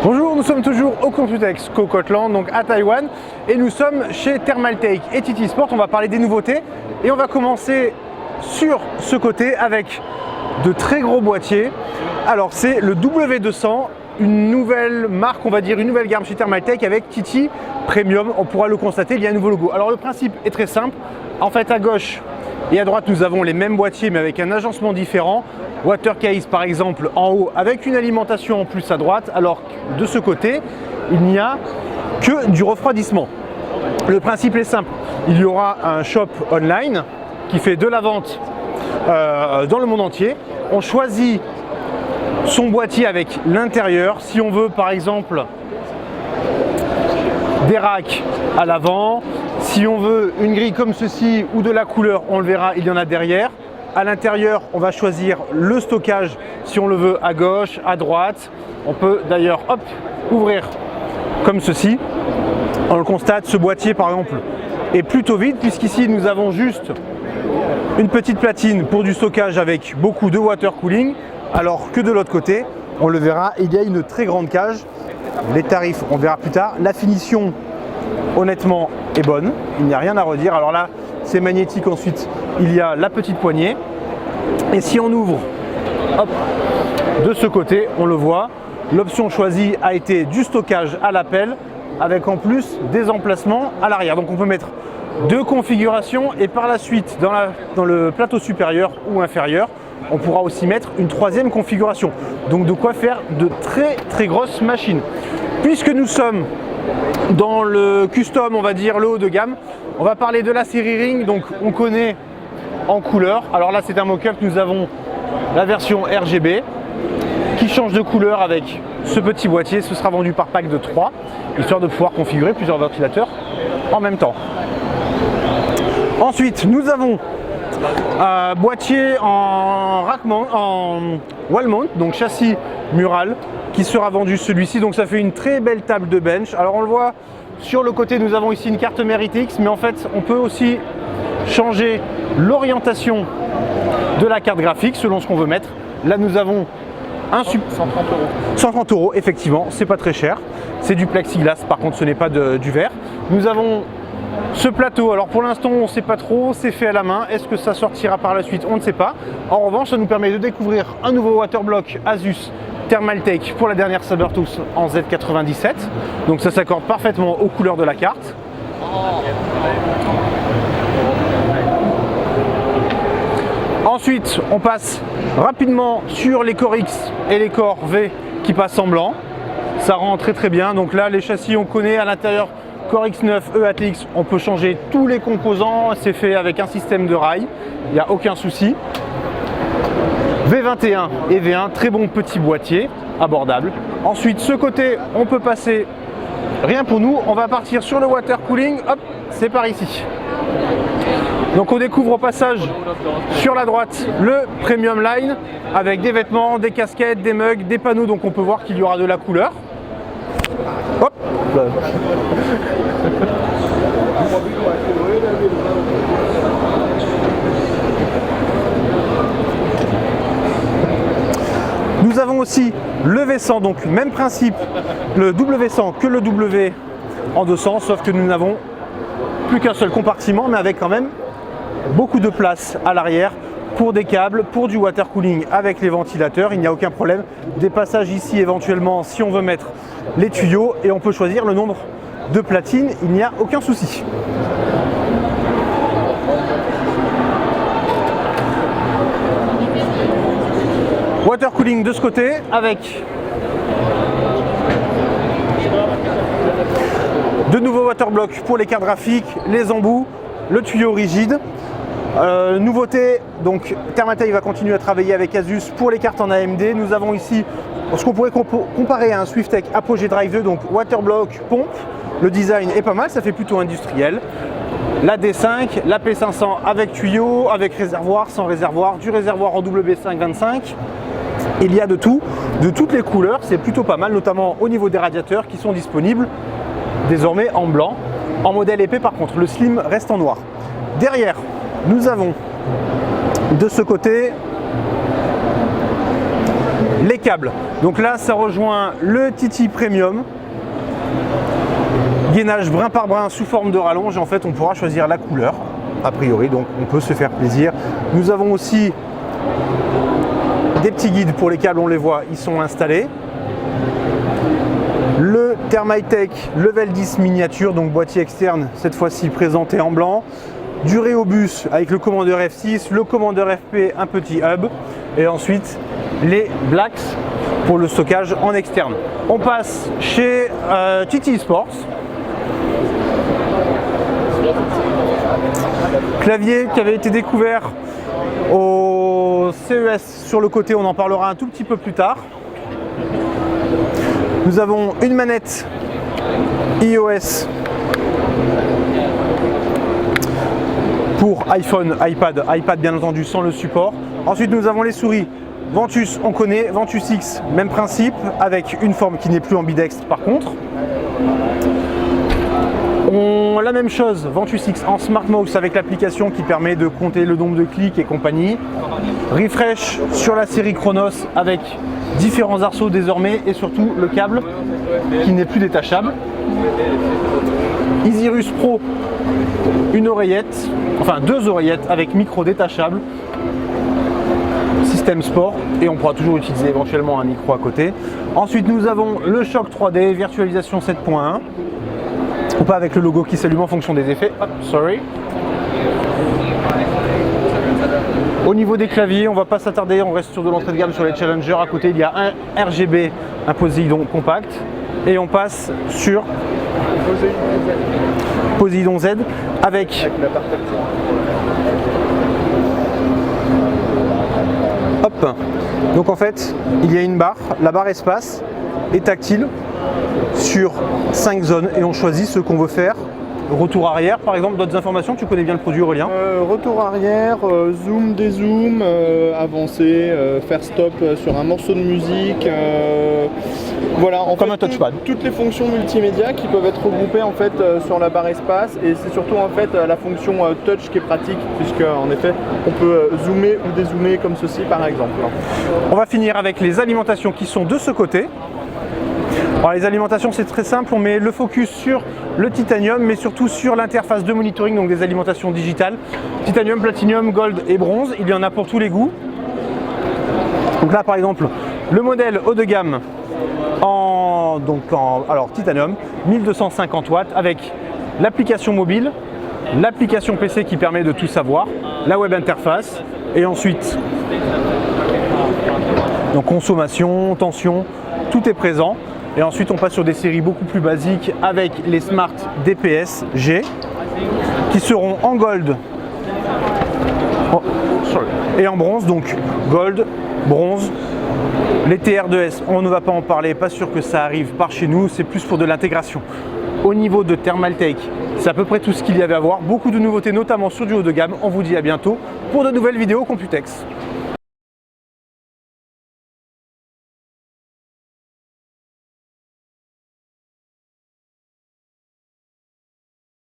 Bonjour, nous sommes toujours au Computex Cocotland, donc à Taïwan, et nous sommes chez Thermaltake et TT Sport. On va parler des nouveautés et on va commencer sur ce côté avec de très gros boîtiers. Alors c'est le W200, une nouvelle marque, on va dire une nouvelle gamme chez Thermaltake avec TT Premium. On pourra le constater, il y a un nouveau logo. Alors le principe est très simple. En fait, à gauche et à droite, nous avons les mêmes boîtiers mais avec un agencement différent. Water case par exemple en haut avec une alimentation en plus à droite, alors que de ce côté il n'y a que du refroidissement. Le principe est simple, il y aura un shop online qui fait de la vente dans le monde entier. On choisit son boîtier avec l'intérieur. Si on veut par exemple des racks à l'avant, si on veut une grille comme ceci ou de la couleur, on le verra, il y en a derrière. À l'intérieur, on va choisir le stockage si on le veut à gauche, à droite. On peut d'ailleurs ouvrir comme ceci. On le constate, ce boîtier par exemple est plutôt vide puisqu'ici nous avons juste une petite platine pour du stockage avec beaucoup de water cooling, alors que de l'autre côté, on le verra, il y a une très grande cage. Les tarifs, on verra plus tard. La finition, honnêtement, est bonne. Il n'y a rien à redire. Alors là, c'est magnétique. Ensuite, il y a la petite poignée. Et si on ouvre de ce côté, on le voit, l'option choisie a été du stockage à l'appel avec en plus des emplacements à l'arrière. Donc on peut mettre deux configurations et par la suite, dans le plateau supérieur ou inférieur, on pourra aussi mettre une troisième configuration. Donc de quoi faire de très grosses machines. Puisque nous sommes dans le custom, on va dire le haut de gamme, on va parler de la série Ring. Donc on connaît en couleur. Alors là c'est un mock-up, nous avons la version RGB qui change de couleur avec ce petit boîtier. Ce sera vendu par pack de 3, histoire de pouvoir configurer plusieurs ventilateurs en même temps. Ensuite nous avons un boîtier en wall mount, donc châssis mural, qui sera vendu celui-ci. Donc ça fait une très belle table de bench. Alors on le voit sur le côté, nous avons ici une carte MRITX, mais en fait on peut aussi changer l'orientation de la carte graphique selon ce qu'on veut mettre. Là nous avons 130 €, effectivement, c'est pas très cher. C'est du plexiglas, par contre ce n'est pas du verre. Nous avons ce plateau, alors pour l'instant on ne sait pas trop, c'est fait à la main. Est-ce que ça sortira par la suite? On ne sait pas. En revanche, ça nous permet de découvrir un nouveau waterblock Asus Thermaltake pour la dernière Sabertooth en Z97. Donc ça s'accorde parfaitement aux couleurs de la carte. Ensuite, on passe rapidement sur les Core X et les Core V qui passent en blanc. Ça rend très bien. Donc là, les châssis, on connaît à l'intérieur. Core X9, EATX, on peut changer tous les composants, c'est fait avec un système de rail, il n'y a aucun souci. V21 et V1, très bon petit boîtier, abordable. Ensuite, ce côté, on peut passer, rien pour nous, on va partir sur le water cooling, hop, c'est par ici. Donc on découvre au passage sur la droite le Premium Line avec des vêtements, des casquettes, des mugs, des panneaux, donc on peut voir qu'il y aura de la couleur. Hop. Nous avons aussi le V100, donc même principe, le W100 que le W en 200, sauf que nous n'avons plus qu'un seul compartiment, mais avec quand même beaucoup de place à l'arrière pour des câbles, pour du water cooling avec les ventilateurs, il n'y a aucun problème. Des passages ici éventuellement si on veut mettre les tuyaux et on peut choisir le nombre de platines, il n'y a aucun souci. Water cooling de ce côté avec de nouveaux water blocks pour les cartes graphiques, les embouts, le tuyau rigide. Nouveauté, donc Thermaltake va continuer à travailler avec Asus pour les cartes en AMD. Nous avons ici ce qu'on pourrait comparer à un Swiftech Apogee Drive 2, donc waterblock pompe. Le design est pas mal, ça fait plutôt industriel. la D5, la P500 avec tuyau, avec réservoir, sans réservoir, du réservoir en WB5-25. Il y a de tout, de toutes les couleurs, c'est plutôt pas mal, notamment au niveau des radiateurs qui sont disponibles désormais en blanc. En modèle épais par contre, le slim reste en noir. Derrière, nous avons de ce côté les câbles. Donc là, ça rejoint le TT Premium. Gainage brin par brin sous forme de rallonge. En fait, on pourra choisir la couleur, a priori, donc on peut se faire plaisir. Nous avons aussi des petits guides pour les câbles, on les voit, ils sont installés. Le Thermitech Level 10 miniature, donc boîtier externe, cette fois-ci présenté en blanc. Du Rhéobus avec le commandeur F6, le commandeur FP, un petit hub. Et ensuite, les Blacks pour le stockage en externe. On passe chez TT Sports. Clavier qui avait été découvert au CES sur le côté, on en parlera un tout petit peu plus tard. Nous avons une manette iOS pour iPhone, iPad bien entendu sans le support. Ensuite nous avons les souris Ventus, on connaît, Ventus X, même principe, avec une forme qui n'est plus ambidextre par contre. La même chose, Ventus X en Smart Mouse avec l'application qui permet de compter le nombre de clics et compagnie. Refresh sur la série Chronos avec différents arceaux désormais et surtout le câble qui n'est plus détachable. Isirus Pro, une oreillette, enfin 2 oreillettes avec micro détachable. Système sport et on pourra toujours utiliser éventuellement un micro à côté. Ensuite nous avons le Shock 3D virtualisation 7.1 ou pas avec le logo qui s'allume en fonction des effets. Hop, sorry. Au niveau des claviers, on va pas s'attarder, on reste sur de l'entrée de gamme sur les Challenger. À côté il y a un RGB, un Poséidon compact et on passe sur Poséidon Z avec hop. Donc en fait, il y a une barre, la barre espace est tactile sur 5 zones et on choisit ce qu'on veut faire. Retour arrière par exemple, d'autres informations, tu connais bien le produit Aurélien? Retour arrière, zoom, dézoom, avancer, faire stop sur un morceau de musique. Voilà, en comme fait, un touchpad. Toutes les fonctions multimédia qui peuvent être regroupées en fait sur la barre espace et c'est surtout en fait la fonction touch qui est pratique puisque en effet on peut zoomer ou dézoomer comme ceci par exemple. On va finir avec les alimentations qui sont de ce côté. Alors les alimentations c'est très simple, on met le focus sur le titanium mais surtout sur l'interface de monitoring, donc des alimentations digitales. Titanium, platinium, gold et bronze, il y en a pour tous les goûts. Donc là par exemple le modèle haut de gamme alors titanium, 1250 watts avec l'application mobile, l'application PC qui permet de tout savoir, la web interface et ensuite donc consommation, tension, tout est présent. Et ensuite on passe sur des séries beaucoup plus basiques avec les Smart DPS G qui seront en gold et en bronze, donc gold, bronze. Les TR2S, on ne va pas en parler, pas sûr que ça arrive par chez nous, c'est plus pour de l'intégration. Au niveau de Thermaltake, c'est à peu près tout ce qu'il y avait à voir, beaucoup de nouveautés notamment sur du haut de gamme. On vous dit à bientôt pour de nouvelles vidéos Computex.